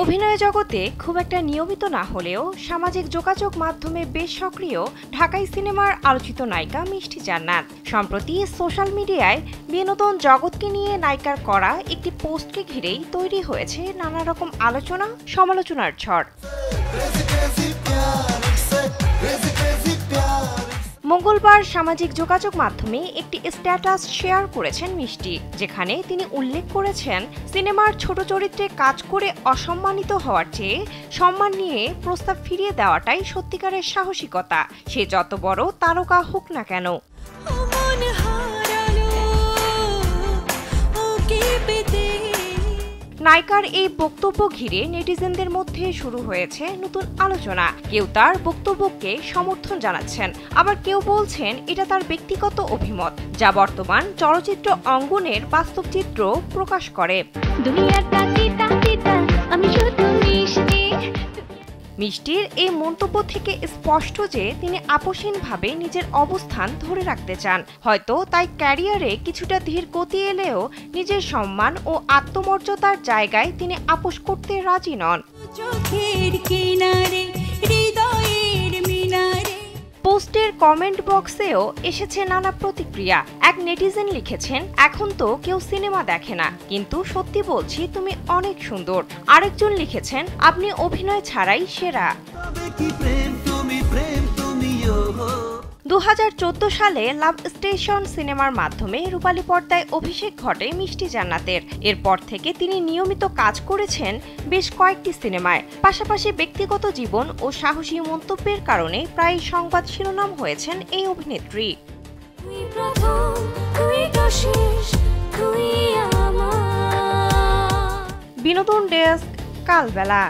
অভিনয় জগতে খুব একটা নিয়মিত না হলেও সামাজিক যোগাযোগ মাধ্যমে বেশ সক্রিয় ঢাকাই সিনেমার আলোচিত নায়িকা মিষ্টি জান্নাত সম্প্রতি সোশ্যাল মিডিয়ায় বিনোদন জগৎকে নিয়ে নায়িকার করা একটি পোস্টকে ঘিরেই তৈরি হয়েছে নানা রকম আলোচনা সমালোচনার ঝড়। মঙ্গলবার সামাজিক যোগাযোগ মাধ্যমে একটি স্ট্যাটাস শেয়ার করেছেন মিষ্টি, যেখানে তিনি উল্লেখ করেছেন সিনেমার ছোট চরিত্রে কাজ করে অসম্মানিত হওয়ার চেয়ে সম্মান নিয়ে প্রস্তাব ফিরিয়ে দেওয়াটাই সত্যিকারের সাহসিকতা, সে যত বড় তারকা হোক না কেন। নায়িকার এই বক্তব্য ঘিরে নেটিজেনদের মধ্যে শুরু হয়েছে নতুন আলোচনা। কেউ তার বক্তব্যকে সমর্থন জানাচ্ছেন, আবার কেউ বলছেন এটা তার ব্যক্তিগত অভিমত, যা বর্তমান চলচ্চিত্র অঙ্গনের বাস্তব চিত্র প্রকাশ করে। মিষ্টির এই মন্তব্য থেকে স্পষ্ট যে তিনি আপোষহীনভাবে নিজের অবস্থান ধরে রাখতে চান। হয়তো তাই ক্যারিয়ারে কিছুটা ধীর গতি এলেও নিজের সম্মান ও আত্মমর্যাদার জায়গায় তিনি আপোষ করতে রাজি নন। পোস্টের কমেন্ট বক্সেও এসেছে নানা প্রতিক্রিয়া। এক নেটিজেন লিখেছেন, এখন তো কেউ সিনেমা দেখে না, কিন্তু সত্যি বলছি তুমি অনেক সুন্দর। আরেকজন লিখেছেন, আপনি অভিনয় ছাড়াই সেরা। 2014 সালে লাভ স্টেশন সিনেমার মাধ্যমে রূপালী পর্দায় অভিষেক ঘটে মিষ্টি জান্নাতের। এরপর থেকে তিনি নিয়মিত কাজ করেছেন বেশ কয়েকটি সিনেমায়। পাশাপাশি ব্যক্তিগত জীবন ও সাহসী মন্তব্যের কারণে প্রায় সংবাদ শিরোনাম হয়েছেন এই অভিনেত্রী। বিনোদন ডেস্ক, কালবেলা।